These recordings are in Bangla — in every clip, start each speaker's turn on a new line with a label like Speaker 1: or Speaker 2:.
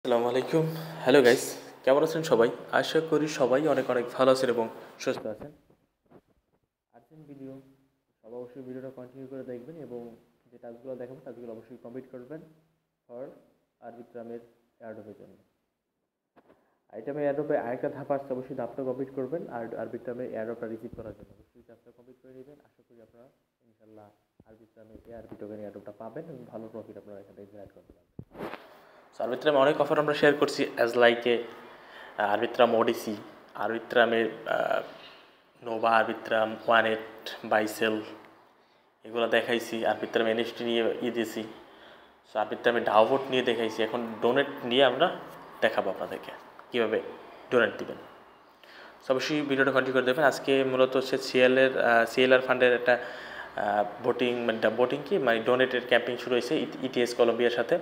Speaker 1: আসসালামু আলাইকুম। হ্যালো গাইস, কেমন আছেন সবাই? আশা করি সবাই অনেক অনেক ভালো আছেন এবং সুস্থ আছেন। আর্জেন্ট ভিডিও, সবাই অবশ্যই ভিডিওটা কন্টিনিউ করে দেখবেন এবং যে টাস্কগুলো দেখাবো টাস্কগুলো অবশ্যই কমপ্লিট করবেন ফর আরবিট্রামের এয়ারড্রপের জন্য। আইটেমের এয়ারড্রপে আরেকটা ধাপ আসছে, অবশ্যই ধাপটা কমপ্লিট করবেন আর আরবিট্রামের এয়ারড্রপটা রিসিভ করার জন্য অবশ্যই কাজটা কমপ্লিট করে নেবেন। আশা করি আপনারা ইনশাল্লাহ আরবিট্রামের এআরপি টোকেন এয়ারড্রপটা পাবেন এবং ভালো প্রফিট আপনারা এখান থেকে জেনারেট করতে পারবেন। আরবিট্রামে অনেক অফার আমরা শেয়ার করছি অ্যাজ লাইকে আরবিট্রাম ওডিসি, আরবিট্রামের নোভা, আরবিট্রাম ওয়ানেট, বাইসেল, এগুলো দেখাইছি। আরবিট্রাম এনএফটি নিয়ে দিয়েছি। সো আরবিট্রামে ডাউভোট নিয়ে দেখাইছি। এখন ডোনেট নিয়ে আমরা দেখাবো আপনাদেরকে কীভাবে ডোনেট দিবেন। সো অবশ্যই ভিডিওটা কন্টিনিউ করে দেবেন। আজকে মূলত হচ্ছে সিএলআর ফান্ডের একটা ভোটিং কি মানে ডোনেটের ক্যাম্পেইন শুরু হয়েছে ইটিএস কলম্বিয়ার সাথে।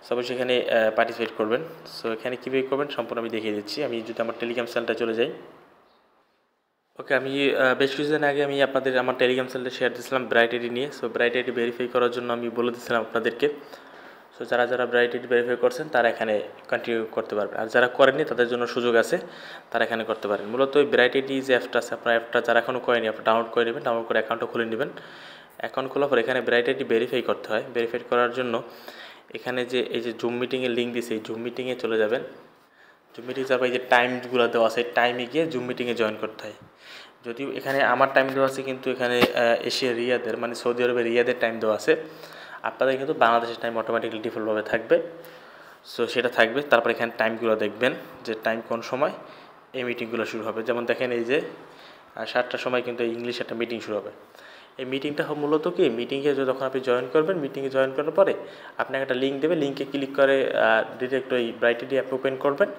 Speaker 1: সো সেখানে পার্টিসিপেট করবেন। সো এখানে কীভাবে করবেন সম্পূর্ণ আমি দেখিয়ে দিচ্ছি। আমি যদি আমার টেলিগ্রাম চ্যানেলটা চলে যাই। ওকে, আমি বেশ কিছুদিন আগে আমি আপনাদের আমার টেলিগ্রাম চ্যানেলে শেয়ার দিয়েছিলাম ব্রাইট আইডি নিয়ে। সো ব্রাইট আইডি ভেরিফাই করার জন্য আমি বলে দিয়েছিলাম আপনাদেরকে। সো যারা যারা ব্রাইট আইডি ভেরিফাই করছেন তারা এখানে কন্টিনিউ করতে পারবেন, আর যারা করেননি তাদের জন্য সুযোগ আছে, তারা এখানে করতে পারেন। মূলত ওই ব্রাইট আইডি যে অ্যাপটা আছে, আপনার অ্যাপটা যারা এখনও করেনি আপনার ডাউনলোড করে নেবেন, ডাউনলোড করে অ্যাকাউন্টটা খুলে নেবেন। অ্যাকাউন্ট খোলার পর এখানে ব্রাইট আইডি ভেরিফাই করতে হয়। ভেরিফাই করার জন্য এখানে যে এই যে জুম মিটিংয়ের লিঙ্ক দিয়েছে, এই জুম মিটিংয়ে চলে যাবেন। জুম মিটিং যাওয়ার পর এই যে টাইমগুলো দেওয়া আছে, টাইমে গিয়ে জুম মিটিংয়ে জয়েন করতে হয়। যদিও এখানে আমার টাইম দেওয়া আছে, কিন্তু এখানে এশিয়া রিয়াদের মানে সৌদি আরবের রিয়াদের টাইম দেওয়া আছে। আপনাদের কিন্তু বাংলাদেশের টাইম অটোমেটিকলি ডিফল্টভাবে থাকবে। সো সেটা থাকবে। তারপর এখানে টাইমগুলো দেখবেন যে টাইম কোন সময় এই মিটিংগুলো শুরু হবে। যেমন দেখেন এই যে 7টার সময় কিন্তু ইংলিশ একটা মিটিং শুরু হবে। এই মিটিংটা মূলত কি, মিটিংয়ে যখন আপনি জয়েন করবেন, মিটিংয়ে জয়েন করার পরে আপনাকে একটা লিঙ্ক দেবে, লিঙ্কে ক্লিক করে ডিরেক্ট ওই ব্রাইট আইডি অ্যাপ ওপেন করবেন।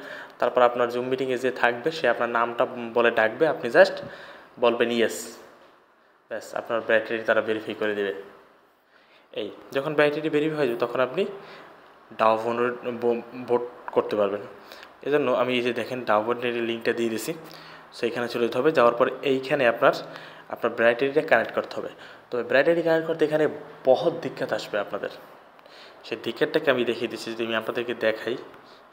Speaker 1: তারপর আপনার জুম মিটিংয়ে যে থাকবে সে আপনার নামটা বলে ডাকবে, আপনি জাস্ট বলবেন ইয়েস, ব্যাস আপনার ব্রাইট আইডি তারা ভেরিফাই করে দেবে। এই যখন ব্রাইট আইডি ভেরিফাই হয়ে যাবে তখন আপনি ডাউনলোড ভোট করতে পারবেন। এজন্য আমি এই যে দেখেন ডাউনলোডের লিঙ্কটা দিয়ে দিয়েছি। সো এখানে চলে যেতে হবে। যাওয়ার পর এইখানে আপনার ব্রাইট আইডিটা কানেক্ট করতে হবে। তবে ব্রাইট আইডি কানেক্ট করতে এখানে বহুত দিক্কত আসবে আপনাদের। সেই দিক্কতটাকে আমি দেখিয়ে দিচ্ছি, যদি আমি আপনাদেরকে দেখাই।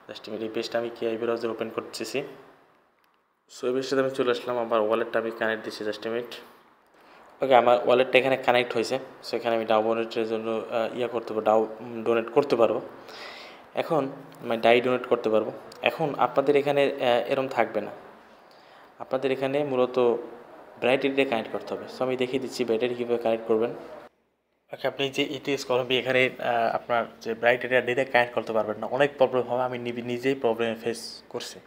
Speaker 1: জাস্ট এই পেজটা আমি কি ব্রাউজার ওপেন করতেছি। সো এই পেজটাতে আমি চলে আসলাম। আমার ওয়ালেটটা আমি কানেক্ট দিচ্ছি, জাস্ট মিনিট। ওকে, আমার ওয়ালেটটা এখানে কানেক্ট হয়েছে। সো এখানে আমি ডোনেটের জন্য করতে পারবো, ডোনেট করতে পারবো। এখন আমি ডোনেট করতে পারবো। এখন আপনাদের এখানে এরম থাকবে না, আপনাদের এখানে মূলত ব্রাইট আইডিটা কানেক্ট করতে হবে। সো আমি দেখিয়ে দিচ্ছি ব্রাইট আইডি কীভাবে কানেক্ট করবেন। ওকে, আপনি যে ইটিএস কলম্বিয়া এখানে আপনার যে ব্রাইট আইডিটা কানেক্ট করতে পারবেন না, অনেক প্রবলেম হবে। আমি নিজেই প্রবলেম ফেস করছি।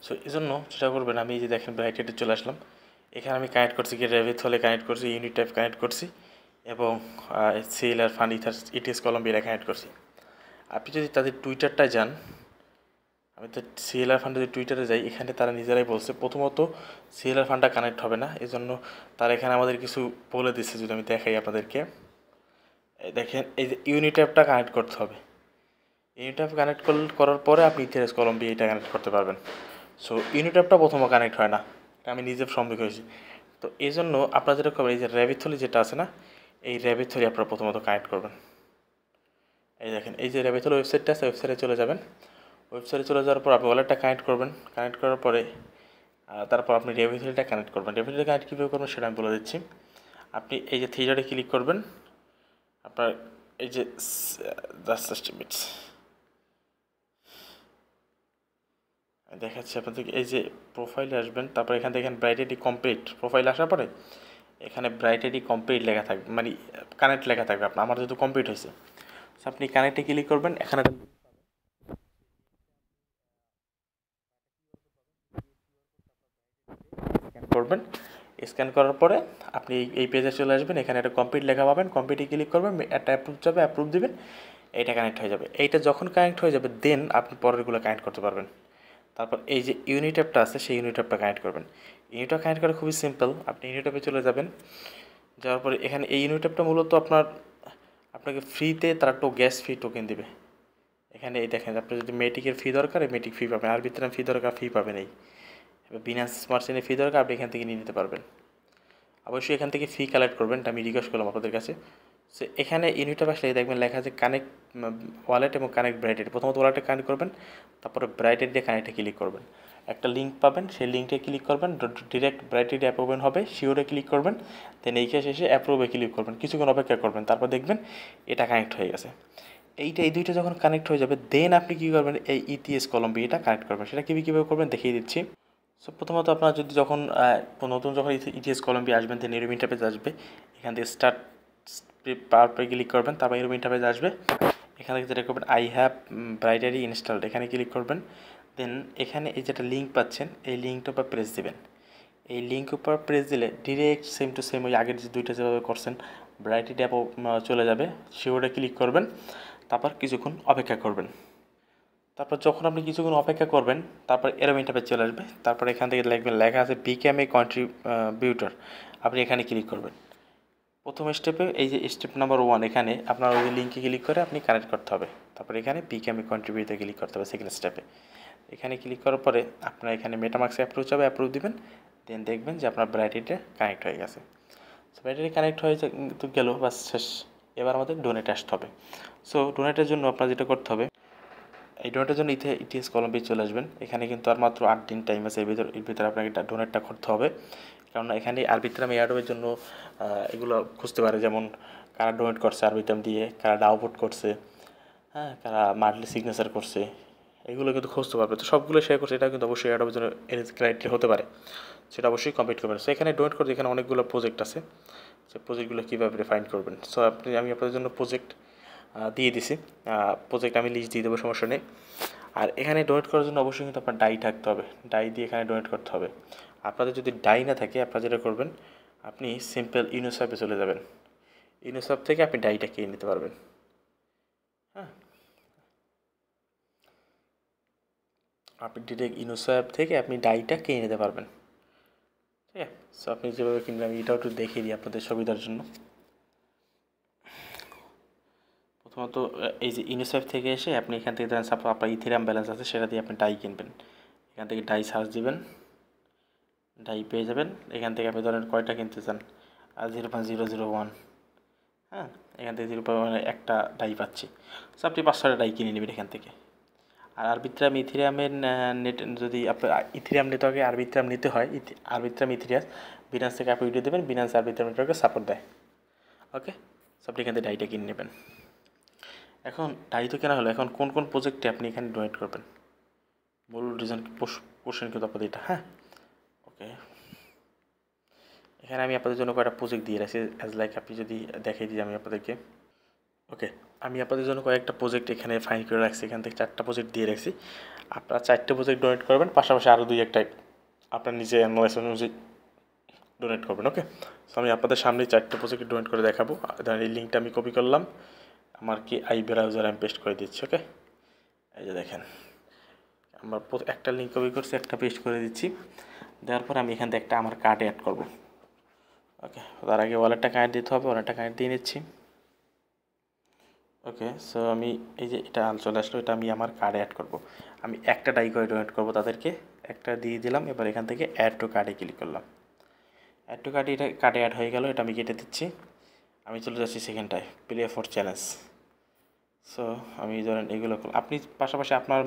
Speaker 1: সো এই জন্য যেটা করবেন, আমি এই যে দেখেন ব্রাইট আইডি চলে আসলাম। এখানে আমি কানেক্ট করছি কি রেভিথ হলে কানেক্ট করছি, ইউনিট টাইপ কানেক্ট করছি এবং CLR fund ETS Columbia connect করছি। আপনি যদি তাদের টুইটারটায় যান, আমি তো সিএলআর ফান্ডে যদি টুইটারে যাই, এখানে তারা নিজেরাই বলছে প্রথমত সিএলআর ফান্ডটা কানেক্ট হবে না। এই জন্য তারা এখানে আমাদের কিছু বলে দিচ্ছে। যদি আমি দেখাই আপনাদেরকে, দেখেন এই যে ইউনিট অ্যাপটা কানেক্ট করতে হবে। ইউনিট অ্যাপ কানেক্ট করার পরে আপনি ইথিএস কলম্বিয়া এটা কানেক্ট করতে পারবেন। সো ইউনিট অ্যাপটা প্রথমে কানেক্ট হয় না, এটা আমি নিজে সম্মুখীন হয়েছি। তো এই জন্য আপনারা যেটা করবেন, এই যে র্যাবিথলি যেটা আছে না, এই র্যাবিথলি আপনারা প্রথমত কানেক্ট করবেন। এই দেখেন এই যে র্যাবিথলি ওয়েবসাইটটা আছে, ওয়েবসাইটে চলে যাবেন। ওয়েবসাইটে চলে যাওয়ার পর আপনি ওয়ালেটটা কানেক্ট করবেন। কানেক্ট করার পরে তারপর আপনি র্যাবিথলিটা কানেক্ট করবেন। র্যাবিথলি কানেক্ট কীভাবে করবেন সেটা আমি বলে দিচ্ছি। আপনি এই যে থ্রি ডটে ক্লিক করবেন। আপনার এই যে দেখাচ্ছি আপনাদেরকে, এই যে প্রোফাইলে আসবেন। তারপর এখান থেকে ব্রাইট আইডি কমপ্লিট প্রোফাইল আসার পরে এখানে ব্রাইট আইডি কমপ্লিট লেখা থাকবে, মানে কানেক্ট লেখা থাকবে। আমার যেহেতু কমপ্লিট হয়েছে, আপনি কানেক্টে ক্লিক করবেন। এখানে স্ক্যান করবেন। স্ক্যান করার পরে আপনি এই পেজে চলে আসবেন। এখানে একটা কমপ্লিট লেখা পাবেন, কমপ্লিটে ক্লিক করবেন, একটা অ্যাপ্রুভ যাবে, অ্যাপ্রুভ দিবেন, এইটা কানেক্ট হয়ে যাবে। এইটা যখন কানেক্ট হয়ে যাবে দেন আপনি পরেরগুলো কানেক্ট করতে পারবেন। তারপর এই যে ইউনিট অ্যাপটা আছে, সেই ইউনিট অ্যাপটা কানেক্ট করবেন। ইউনিট অ্যাপ কানেক্ট করা খুবই সিম্পল। আপনি ইউনিট অ্যাপে চলে যাবেন। যাওয়ার পরে এখানে এই ইউনিট অ্যাপটা মূলত আপনাকে ফ্রিতে তারা গ্যাস ফি টোকেন দেবে। এখানে এই দেখেন, আপনার যদি মেটিকের ফি দরকার, এই মেটিক ফি পাবেন। আরবিট্রাম ফি দরকার, ফি পাবেন। এই বিনান্স মার্চেন্টের ফি দরকার, আপনি এখান থেকে নিয়ে নিতে পারবেন। অবশ্যই এখান থেকে ফি কালেক্ট করবেন, এটা আমি রিকোয়েস্ট করলাম আপনাদের কাছে। সো এখানে ইউনিটটা আসলে দেখবেন লেখা আছে কানেক্ট ওয়ালেট এবং কানেক্ট ব্রাইটেড। প্রথমত ওয়ালেটে কানেক্ট করবেন, তারপরে ব্রাইটেড দিয়ে কানেক্টে ক্লিক করবেন। একটা লিঙ্ক পাবেন, সেই লিঙ্কে ক্লিক করবেন, ডিরেক্ট ব্রাইটেড অ্যাপ ওপেন হবে, শিওরে ক্লিক করবেন, দেন এইখানে শেষে অ্যাপ্রুভে ক্লিক করবেন, কিছুক্ষণ অপেক্ষা করবেন, তারপর দেখবেন এটা কানেক্ট হয়ে গেছে। এই দুইটা যখন কানেক্ট হয়ে যাবে দেন আপনি কী করবেন, এই ইটিএস কলম্বিয়া এটা কানেক্ট করবেন। সেটা কীভাবে করবেন দেখিয়ে দিচ্ছি। সো প্রথমত আপনার যদি যখন নতুন যখন ইটিএস কলম্বিয়া আসবেন দেন এরকম ইন্টারফেস আসবে। এখান থেকে স্টার্ট পাওয়ার পরে ক্লিক করবেন, তারপর এরকম ইন্টারফেস আসবে। এখান থেকে যেটা করবেন আই হ্যাভ ব্রাইটারি ইনস্টলড, এখানে ক্লিক করবেন। দেন এখানে এই যেটা লিঙ্ক পাচ্ছেন এই লিঙ্কটার উপর প্রেস দেবেন। এই লিঙ্ক উপর প্রেস দিলে ডিরেক্ট সেম টু সেম ওই আগের যে দুইটা যেভাবে করছেন ব্রাইটারি অ্যাপও চলে যাবে। শিওরে ক্লিক করবেন, তারপর কিছুক্ষণ অপেক্ষা করবেন। তারপর যখন আপনি কিছুক্ষণ অপেক্ষা করবেন তারপর এরকম ইন্টারফেস চলে আসবে। তারপর এখান থেকে লিখবেন, লেখা আছে বিকেম এ কন্ট্রিবিউটর, আপনি এখানে ক্লিক করবেন। প্রথম স্টেপে এই যে স্টেপ নাম্বার 1 এখানে আপনার ওই লিঙ্কে ক্লিক করে আপনি কানেক্ট করতে হবে। তারপর এখানে বিকেম এ কন্ট্রিবিউটর ক্লিক করতে হবে সেকেন্ড স্টেপে। এখানে ক্লিক করার পরে আপনার এখানে মেটামাস্ক অ্যাপ্রুভ হবে, অ্যাপ্রুভ দিবেন। দেন দেখবেন যে আপনার ব্রাইটারিটা কানেক্ট হয়ে গেছে। সো ব্রাইটারি কানেক্ট হয়ে তো গেল, বাস শেষ। এবার আমাদের ডোনেট আসতে হবে। সো ডোনেটের জন্য আপনার যেটা করতে হবে, এই ডোনেটের জন্য ইটিএস কলম্বিয়া চলে আসবেন। এখানে কিন্তু আর মাত্র 8 দিন টাইম আছে, এর ভিতরে আপনাকে ডোনেটটা করতে হবে। কারণ এখানে আরবিট্রাম এয়ারড্রপের জন্য এগুলো খুঁজতে পারে, যেমন কারা ডোনেট করছে আরবিট্রাম দিয়ে, কারা ডাউনলোড করছে, হ্যাঁ, কারা মান্থলি সিগনেচার করছে, এগুলো কিন্তু খুঁজতে পারবে। তো সবগুলো শেয়ার করছে, এটা কিন্তু অবশ্যই এয়ারড্রপের জন্য ক্রাইটেরিয়া হতে পারে, সেটা অবশ্যই কমপ্লিট করবেন। সো এখানে ডোনেট করতে এখানে অনেকগুলো প্রজেক্ট আছে, সেই প্রজেক্টগুলো কীভাবে ফাইন্ড করবেন। সো আমি আপনাদের জন্য প্রজেক্ট দিয়ে দিছি, প্রজেক্ট আমি লিস্ট দিয়ে দেবো, সমস্যা নেই। আর এখানে ডোনেট করার জন্য অবশ্যই কিন্তু আপনার ডাই থাকতে হবে, ডাই দিয়ে এখানে ডোনেট করতে হবে। আপনাদের যদি ডাই না থাকে আপনারা যেটা করবেন, আপনি সিম্পল ইউনিসেফে চলে যাবেন, ইউনিসেফ থেকে আপনি ডাইটা কিনে নিতে পারবেন। হ্যাঁ, আপনি ডিরেক্ট ইউনিসেফ থেকে আপনি ডাইটা কিনে নিতে পারবেন। ঠিক আছে, সো আপনি যেভাবে কিনবেন আমি এটাও একটু দেখিয়ে দিই আপনাদের সুবিধার জন্য। প্রথমত এই যে ইউনিসেফ থেকে এসে আপনি এখান থেকে ধরেন সাপোজ আপনার ইথেরিয়াম ব্যালেন্স আছে, সেটা দিয়ে আপনি ডাই কিনবেন। এখান থেকে ডাই সার্চ দিবেন, ডাই পেয়ে যাবেন। এখান থেকে আপনি ধরেন কয়টা কিনতে চান, 0.001, হ্যাঁ, এখান থেকে 0.1 একটা ডাই পাচ্ছি। সো আপনি 5-6টা ডাই কিনে নেবেন এখান থেকে। আর আরবিট্রাম ইথেরিয়ামের নেট, যদি আপনার ইথেরিয়াম নেটওয়ার্কে আরবিট্রাম নিতে হয়, আরবিট্রাম ইথেরিয়াস বিনান্স থেকে আপনি উঠিয়ে দেবেন, বিনান্স আরবিট্রাম নেটওয়ার্কে সাপোর্ট দেয়। ওকে, সো আপনি এখান থেকে ডাইটা কিনে নেবেন। এখন ডাই তো কেনা হলো, এখন কোন কোন প্রজেক্টে আপনি এখানে ডোনেট করবেন, মূল রিজন কোশ্চেন কিন্তু আপনাদের এটা। হ্যাঁ, ওকে, এখানে আমি আপনাদের জন্য কয়েকটা প্রজেক্ট দিয়ে রাখছি, অ্যাজ লাইক আপনি যদি দেখাই দিই আমি আপনাদেরকে। ওকে, আমি আপনাদের জন্য কয়েকটা প্রজেক্ট এখানে ফাইন করে রাখছি, এখান থেকে 4টা প্রজেক্ট দিয়ে রাখছি। আপনারা 4টে প্রজেক্ট ডোনেট করবেন, পাশাপাশি আরও 2-1টা আপনার নিজে অ্যানালাইস অনুযায়ী ডোনেট করবেন। ওকে, সো আমি আপনাদের সামনে 4টে প্রজেক্ট ডোনেট করে দেখাবো। ধরেন এই লিঙ্কটা আমি কপি করলাম, আমার কি ব্রাউজার আমি পেস্ট করে দিচ্ছি। ওকে, এই যে দেখেন আমার একটা লিঙ্ক কপি করছি, একটা পেস্ট করে দিচ্ছি। দেওয়ার পর আমি এখান থেকে একটা আমার কার্ডে অ্যাড করব। ওকে, তার আগে ওয়ালেটটা কানেক্ট দিতে হবে, ওয়ালেটটা কানেক্ট দিয়ে নিচ্ছি। ওকে, সো আমি এই যে এটা চলে আসলো, এটা আমি আমার কার্ডে অ্যাড করব। আমি একটা ডাই করে ডোনেট করবো তাদেরকে, একটা দিয়ে দিলাম। এবার এখান থেকে অ্যাড টু কার্ডে ক্লিক করলাম, অ্যাড টু কার্ডে, এটা কার্ডে অ্যাড হয়ে গেল, এটা আমি কেটে দিচ্ছি। আমি চলে যাচ্ছি সেকেন্ডটায়, প্লে ফর চ্যালেঞ্জ। সো আমি ধরেন এগুলো আপনি পাশাপাশি আপনার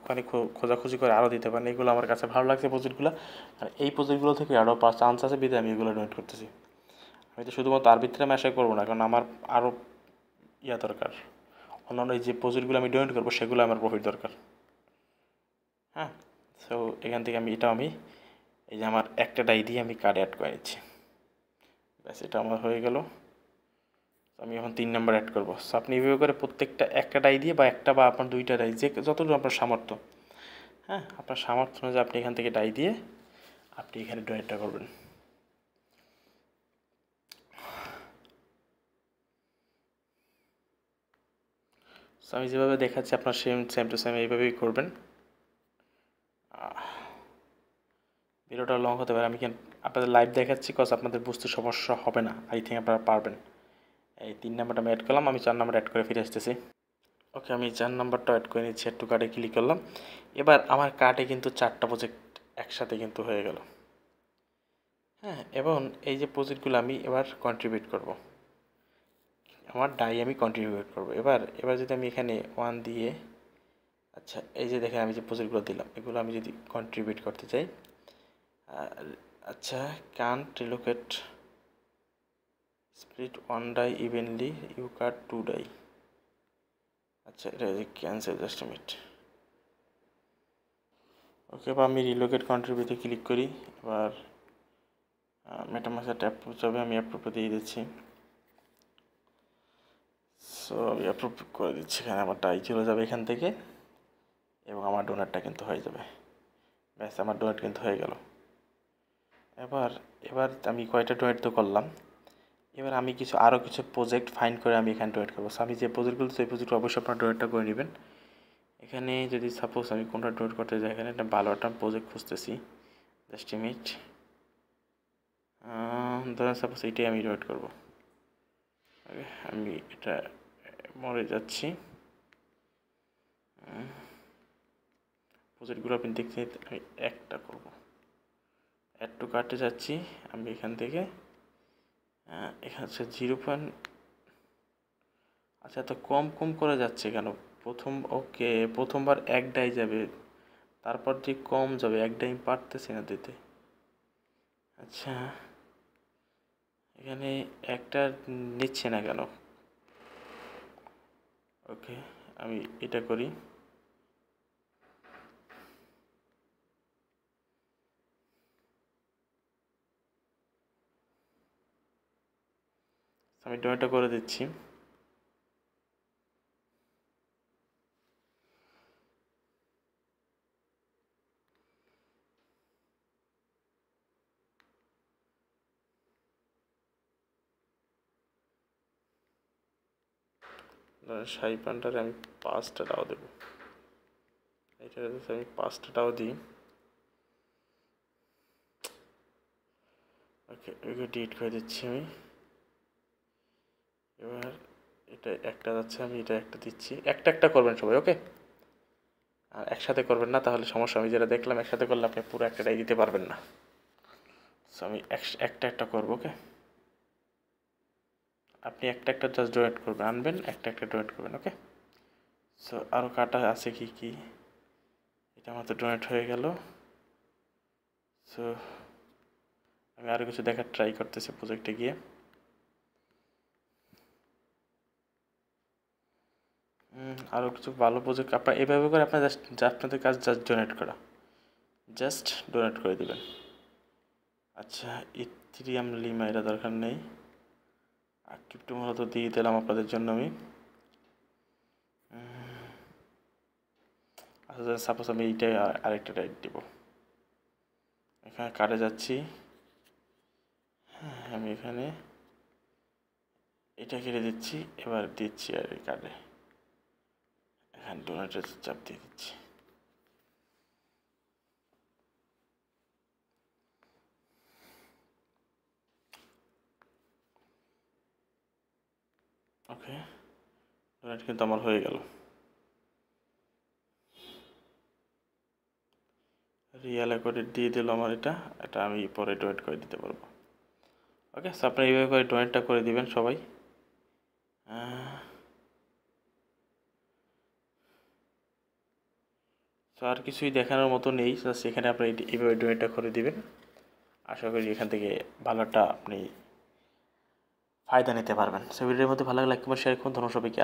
Speaker 1: ওখানে খোঁজাখুঁজি করে আরও দিতে পারেন। এগুলো আমার কাছে ভালো লাগছে প্রজেক্টগুলো, আর এই প্রজেক্টগুলো থেকে আরও চান্স আছে বিধে আমি এগুলো ডোনেট করতেছি। আমি তো শুধুমাত্র আরবিট্রামে আশা করবো না, কারণ আমার আরও দরকার, অন্যান্য এই যে প্রজেক্টগুলো আমি ডোনেট করবো সেগুলো আমার প্রফিট দরকার। হ্যাঁ, সো এখান থেকে আমি এই যে আমার একটা ডাই দিয়ে আমি কার্ডে অ্যাড করে নিচ্ছি, ব্যাস এটা আমার হয়ে গেল। আমি এখন 3 নাম্বার অ্যাড করবো। সো আপনি এভাবে করে প্রত্যেকটা একটা ডাই দিয়ে বা একটা বা আপনার 2টা ডাই, যে যতটুকু আপনার সামর্থ্য, হ্যাঁ, আপনার সামর্থ্য অনুযায়ী আপনি এখান থেকে ডাই দিয়ে আপনি এখানে ডোনেটটা করবেন। সো আমি যেভাবে দেখাচ্ছি আপনার সেম টু সেম এইভাবেই করবেন। ভিডিওটা লং হতে পারে, আমি আপনাদের লাইভ দেখাচ্ছি, কজ আপনাদের বুঝতে সমস্যা হবে না, আই থিঙ্ক আপনারা পারবেন। এই 3 নাম্বারটা আমি অ্যাড করলাম, আমি 4 নাম্বার অ্যাড করে ফিরে আসতেছি। ওকে, আমি 4 নাম্বারটা অ্যাড করে নিচ্ছি, অ্যাড টু কার্ডে ক্লিক করলাম। এবার আমার কার্ডে কিন্তু 4টা প্রজেক্ট একসাথে কিন্তু হয়ে গেল। হ্যাঁ, এবং এই যে প্রজেক্টগুলো আমি এবার কন্ট্রিবিউট করব। আমার ডাই আমি কন্ট্রিবিউট করবো। এবার যদি আমি এখানে 1 দিয়ে, আচ্ছা এই যে দেখেন আমি যে প্রজেক্টগুলো দিলাম এগুলো আমি যদি কন্ট্রিবিউট করতে চাই, আচ্ছা can't relocate split 1 die evenly you cut 2 die, আচ্ছা এটা ক্যান্সেল, জাস্ট মিনিট। ওকে, বা আমি রিলোকেট কন্ট্রিবিউটে ক্লিক করি। এবার মেটামাস্কের ট্যাপ যাবে, আমি অ্যাপ্রুভে দিয়ে দিচ্ছি। সো আমি অ্যাপ্রুভ করে দিচ্ছি, এখানে আমার ডাই চলে যাবে এখান থেকে এবং আমার ডোনেটটা কিন্তু হয়ে যাবে। ব্যাস, আমার ডোনেট কিন্তু হয়ে গেল। এবার আমি কয়টা ডোনেট তো করলাম, এবার আমি আরও কিছু প্রজেক্ট ফাইন্ড করে আমি এখানে ডোনেট করবো। সো আমি যে প্রজেক্টগুলো সেই প্রজেক্ট অবশ্যই আপনার ডোনেটটা করে নেবেন। এখানে যদি সাপোজ আমি কোনটা ডোনেট করতে যাই, এখানে একটা ভালো একটা প্রজেক্ট খুঁজতেছি, জাস্ট এ মিনিট। ধরেন সাপোজ এইটাই আমি ডোনেট করবো। ওকে, আমি এটা মরে যাচ্ছি। প্রজেক্টগুলো আপনি দেখতে আমি একটা করবো, অ্যাড টু কার্টে যাচ্ছি আমি এখান থেকে। এখানে হচ্ছে 0. আচ্ছা, তো কম করে যাচ্ছে কেন? ওকে, প্রথমবার 1 ডাই যাবে, তারপর যে কম যাবে 1 ডাই পারতেছি না দিতে। আচ্ছা, এখানে একটা নিচ্ছে না কেন? ওকে, আমি এটা করি। আমি ডোনেটটা করে দিচ্ছি। শাহি পান্ডারে আমি 5টা ডাও দেবো, এটা আমি 5টা ডাও দিই। ওকে, ওকে ডিলিট করে দিচ্ছি আমি। এবার এটা একটা যাচ্ছে, আমি এটা একটা দিচ্ছি। একটা করবেন সবাই, ওকে? আর একসাথে করবেন না, তাহলে সমস্যা। আমি যেটা দেখলাম একসাথে করলে আপনি পুরো একটাই দিতে পারবেন না। সো আমি একটা করবো, ওকে? আপনি একটা জাস্ট ডোনেট করবেন, আনবেন একটা ডোনেট করবেন, ওকে? সো আরও কাটা আছে কি? এটা আমার তো ডোনেট হয়ে গেল। সো আমি আরও কিছু দেখার ট্রাই করতেছি প্রজেক্টে গিয়ে। আরও কিছু ভালো প্রজেক্ট আপনার এইভাবে করে আপনার আপনাদের কাজ জাস্ট ডোনেট করা, জাস্ট ডোনেট করে দেবেন। আচ্ছা, ইথিরিয়াম লিমা এটা দরকার নেই, আর ক্রিপ্টোমূলত দিয়ে দিলাম আপনাদের জন্য আমি। আচ্ছা, সাপোজ আমি এইটাই আরেকটা টাইপ দেবো। এখানে কার্ডে যাচ্ছি, আমি এখানে এটা কেটে দিচ্ছি, এবার দিচ্ছি আর এই কার্ডে এখানে ডোনেটের চাপ দিয়ে দিচ্ছি। ওকে, ডোনেট কিন্তু আমার হয়ে গেল। রিয়েল অ্যাকর্ডে দিয়ে দিল আমার এটা আমি পরে ডোনেট করে দিতে পারবো। ওকে, সো আপনি এইভাবে করে ডোনেটটা করে দিবেন সবাই। সো আর কিছুই দেখানোর মতো নেই, সেখানে আপনি এইভাবে ডোনেটটা করে দিবেন। আশা করি এখান থেকে ভালো একটা আপনি ফায়দা নিতে পারবেন। সো ভিডিওর মধ্যে ভালো লাগলে একবার শেয়ার করুন। ধন্যবাদ সবাইকে।